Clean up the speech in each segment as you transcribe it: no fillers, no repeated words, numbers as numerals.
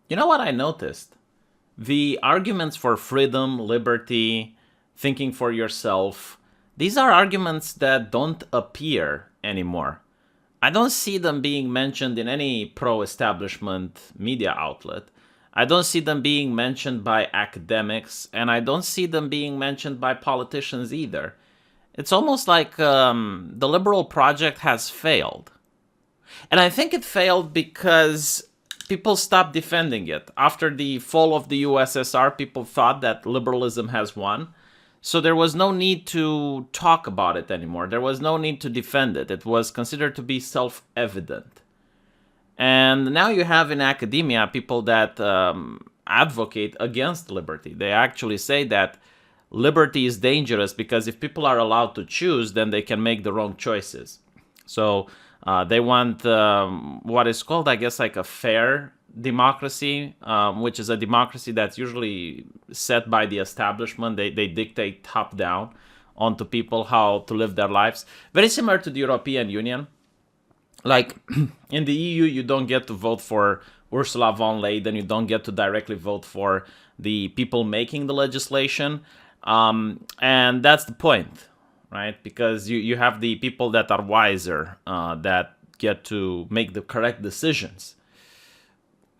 You know what I noticed? The arguments for freedom, liberty, thinking for yourself, these are arguments that don't appear anymore. I don't see them being mentioned in any pro establishment media outlet. I don't see them being mentioned by academics, and I don't see them being mentioned by politicians either. It's almost like the liberal project has failed. And I think it failed because people stopped defending it. After the fall of the USSR, people thought that liberalism has won. So there was no need to talk about it anymore. There was no need to defend it. It was considered to be self evident. And now you have in academia people that advocate against liberty. They actually say that liberty is dangerous because if people are allowed to choose, then they can make the wrong choices. So they want what is called, I guess, like a fair democracy, which is a democracy that's usually set by the establishment. They dictate top down onto people how to live their lives. Very similar to the European Union. Like in the EU, you don't get to vote for Ursula von Leyen, you don't get to directly vote for the people making the legislation. And that's the point, right? Because you have the people that are wiser that get to make the correct decisions.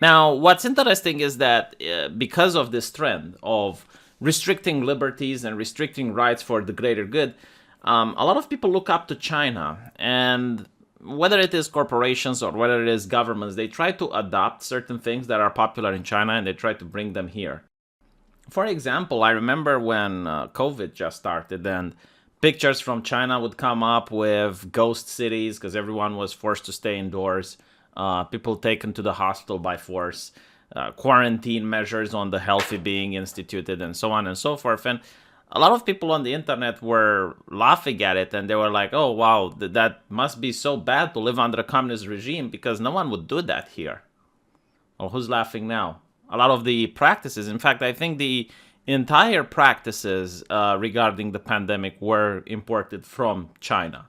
Now, what's interesting is that because of this trend of restricting liberties and restricting rights for the greater good, a lot of people look up to China. And whether it is corporations or whether it is governments, they try to adopt certain things that are popular in China and they try to bring them here. For example, I remember when COVID just started and pictures from China would come up with ghost cities because everyone was forced to stay indoors, people taken to the hospital by force, quarantine measures on the healthy being instituted, and so on and so forth. And a lot of people on the internet were laughing at it and they were like, oh, wow, that must be so bad to live under a communist regime because no one would do that here. Well, who's laughing now? A lot of the practices, in fact, I think the entire practices regarding the pandemic were imported from China.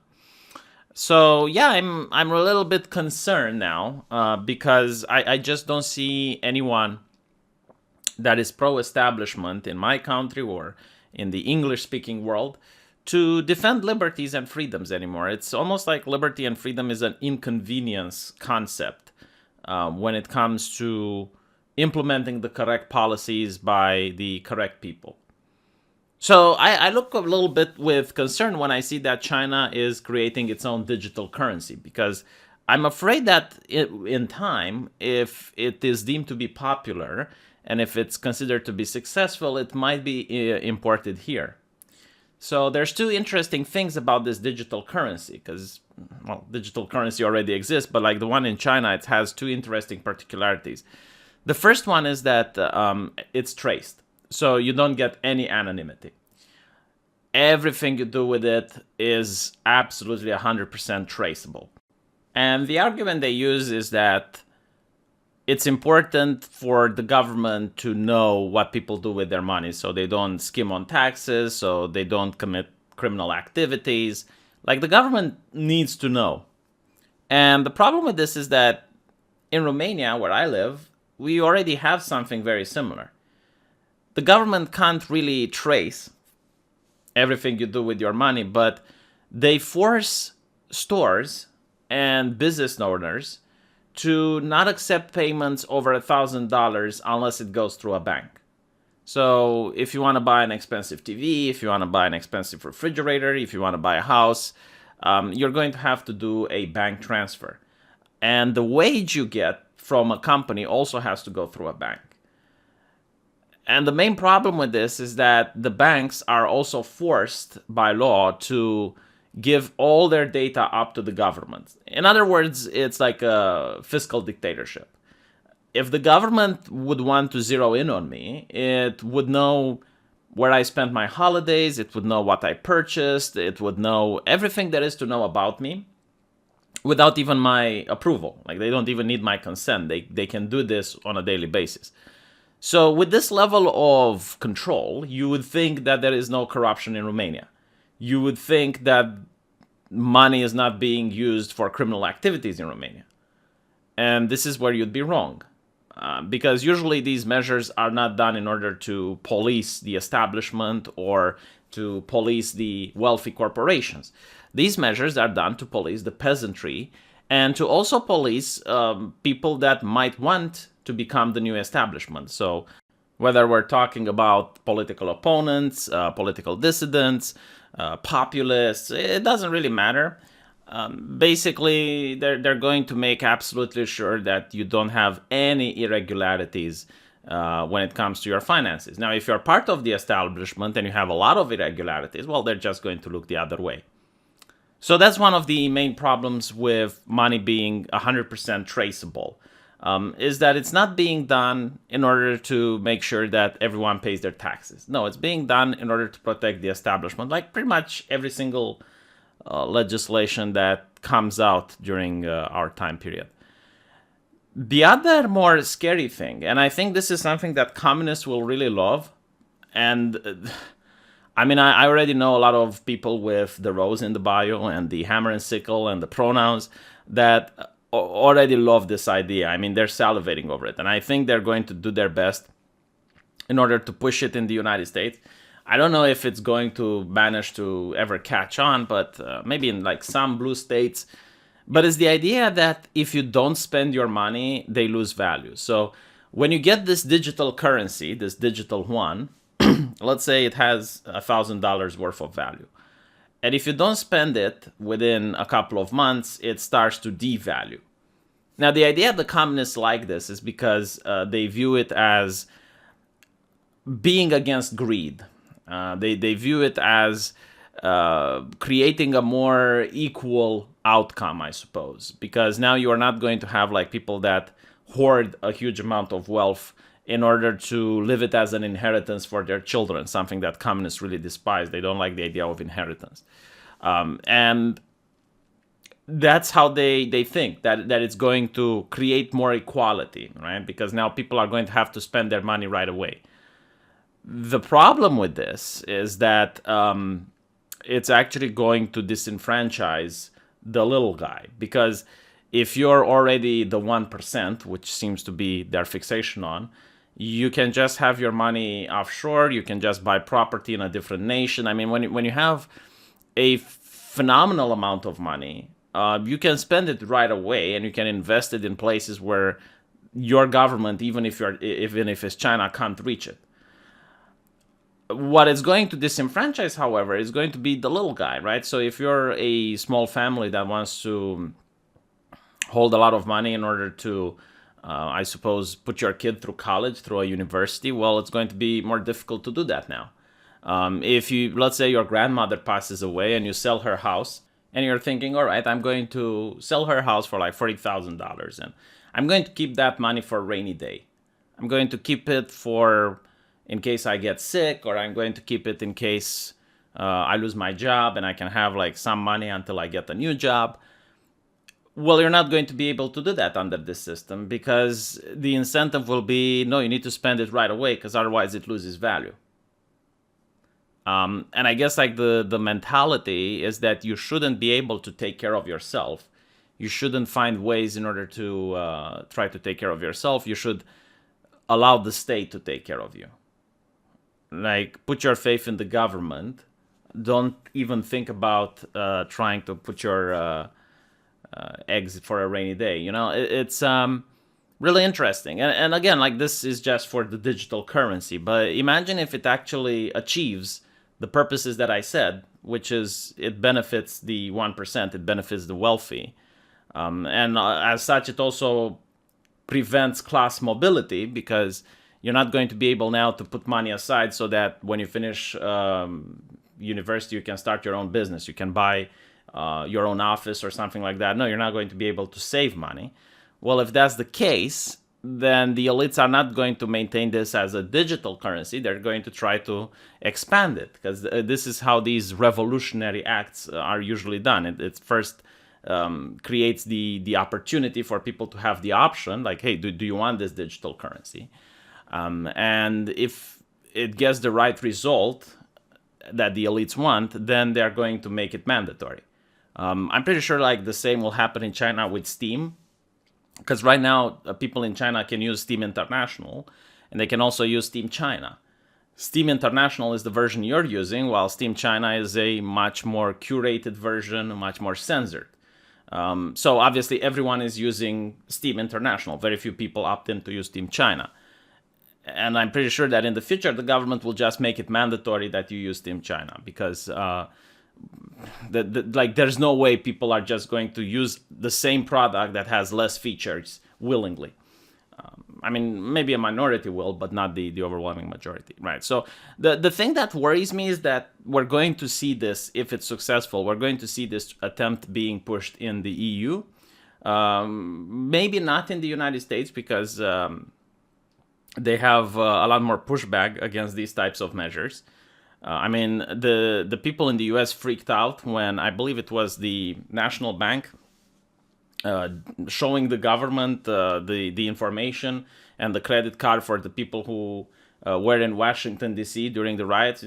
So yeah, I'm a little bit concerned now because I just don't see anyone that is pro-establishment in my country or in the English-speaking world to defend liberties and freedoms anymore. It's almost like liberty and freedom is an inconvenience concept when it comes to implementing the correct policies by the correct people. So I look a little bit with concern when I see that China is creating its own digital currency because I'm afraid that in time, if it is deemed to be popular and if it's considered to be successful, it might be imported here. So there's two interesting things about this digital currency because, well, digital currency already exists, but like the one in China, it has two interesting particularities. The first one is that it's traced, so you don't get any anonymity. Everything you do with it is absolutely 100% traceable. And the argument they use is that it's important for the government to know what people do with their money so they don't skim on taxes, so they don't commit criminal activities. Like the government needs to know. And the problem with this is that in Romania, where I live, we already have something very similar. The government can't really trace everything you do with your money, but they force stores and business owners to not accept payments over $1,000 unless it goes through a bank. So if you want to buy an expensive TV, if you want to buy an expensive refrigerator, if you want to buy a house, you're going to have to do a bank transfer. And the wage you get from a company also has to go through a bank. And the main problem with this is that the banks are also forced by law to give all their data up to the government. In other words, it's like a fiscal dictatorship. If the government would want to zero in on me, it would know where I spent my holidays, it would know what I purchased, it would know everything there is to know about me without even my approval. Like they don't even need my consent. They can do this on a daily basis. So with this level of control, you would think that there is no corruption in Romania. You would think that money is not being used for criminal activities in Romania. And this is where you'd be wrong. because usually these measures are not done in order to police the establishment or to police the wealthy corporations. These measures are done to police the peasantry and to also police people that might want to become the new establishment. So whether we're talking about political opponents, political dissidents, populists, it doesn't really matter. Basically, they're going to make absolutely sure that you don't have any irregularities when it comes to your finances. Now, if you're part of the establishment and you have a lot of irregularities, well, they're just going to look the other way. So that's one of the main problems with money being 100% traceable, is that it's not being done in order to make sure that everyone pays their taxes. No, it's being done in order to protect the establishment, like pretty much every single legislation that comes out during our time period. The other more scary thing, and I think this is something that communists will really love, and I already know a lot of people with the rose in the bio and the hammer and sickle and the pronouns that already love this idea. I mean, they're salivating over it, and I think they're going to do their best in order to push it in the United States. I don't know if it's going to manage to ever catch on, but maybe in like some blue states. But it's the idea that if you don't spend your money, they lose value. So when you get this digital currency, this digital yuan, let's say it has $1,000 worth of value. And if you don't spend it within a couple of months, it starts to devalue. Now, the idea the communists like this is because they view it as being against greed. They view it as creating a more equal outcome, I suppose, because now you are not going to have like people that hoard a huge amount of wealth in order to leave it as an inheritance for their children, something that communists really despise. They don't like the idea of inheritance. And that's how they think, that it's going to create more equality, right? Because now people are going to have to spend their money right away. The problem with this is that it's actually going to disenfranchise the little guy, because if you're already the 1%, which seems to be their fixation on, you can just have your money offshore, you can just buy property in a different nation. I mean, when you have a phenomenal amount of money, you can spend it right away and you can invest it in places where your government, even if it's China, can't reach it. What is going to disenfranchise, however, is going to be the little guy, right? So if you're a small family that wants to hold a lot of money in order to, I suppose, put your kid through college, through a university, well, it's going to be more difficult to do that now. If you, let's say your grandmother passes away and you sell her house, and you're thinking, all right, I'm going to sell her house for like $40,000, and I'm going to keep that money for a rainy day. I'm going to keep it for in case I get sick, or I'm going to keep it in case I lose my job and I can have like some money until I get a new job. Well, you're not going to be able to do that under this system, because the incentive will be, no, you need to spend it right away, because otherwise it loses value. And I guess like the mentality is that you shouldn't be able to take care of yourself. You shouldn't find ways in order to try to take care of yourself. You should allow the state to take care of you. Like, put your faith in the government. Don't even think about trying to put your eggs for a rainy day. You know, it's really interesting. And again, like, this is just for the digital currency. But imagine if it actually achieves the purposes that I said, which is it benefits the 1%, it benefits the wealthy. And as such, it also prevents class mobility, because you're not going to be able now to put money aside so that when you finish university, you can start your own business. You can buy your own office or something like that. No, you're not going to be able to save money. Well, if that's the case, then the elites are not going to maintain this as a digital currency. They're going to try to expand it, because this is how these revolutionary acts are usually done. It first creates the opportunity for people to have the option, like, hey, do you want this digital currency? And if it gets the right result that the elites want, then they're going to make it mandatory. I'm pretty sure like the same will happen in China with Steam. Because right now, people in China can use Steam International, and they can also use Steam China. Steam International is the version you're using, while Steam China is a much more curated version, much more censored. So obviously everyone is using Steam International. Very few people opt in to use Steam China. And I'm pretty sure that in the future, the government will just make it mandatory that you use Steam China, because there's no way people are just going to use the same product that has less features willingly. I mean, maybe a minority will, but not the overwhelming majority, right? So the thing that worries me is that we're going to see this, if it's successful, we're going to see this attempt being pushed in the EU. Maybe not in the United States, because they have a lot more pushback against these types of measures. I mean, the people in the US freaked out when, I believe it was the National Bank, showing the government the information and the credit card for the people who were in Washington, D.C. during the riots.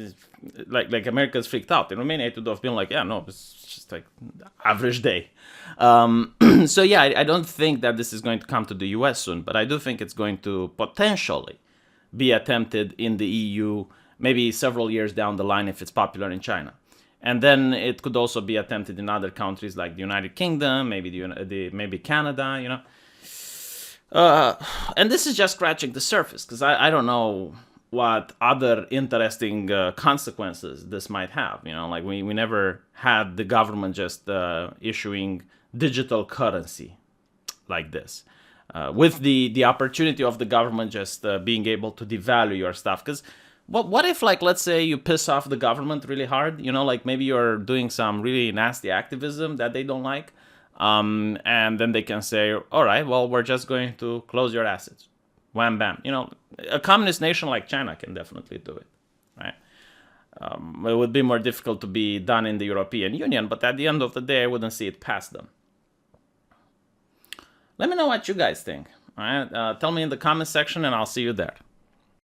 Like Americans freaked out. In Romania, it would have been like, yeah, no, it's just like average day. So yeah, I don't think that this is going to come to the US soon, but I do think it's going to potentially be attempted in the EU maybe several years down the line if it's popular in China. And then it could also be attempted in other countries like the United Kingdom, maybe maybe Canada, you know. And this is just scratching the surface, because I don't know what other interesting consequences this might have. You know, like we never had the government just issuing digital currency like this. With the opportunity of the government just being able to devalue your stuff. Because what if, like, let's say you piss off the government really hard, you know, like maybe you're doing some really nasty activism that they don't like, and then they can say, all right, well, we're just going to close your assets. Wham, bam. You know, a communist nation like China can definitely do it, right? It would be more difficult to be done in the European Union, but at the end of the day, I wouldn't see it past them. Let me know what you guys think. All right, tell me in the comment section, and I'll see you there.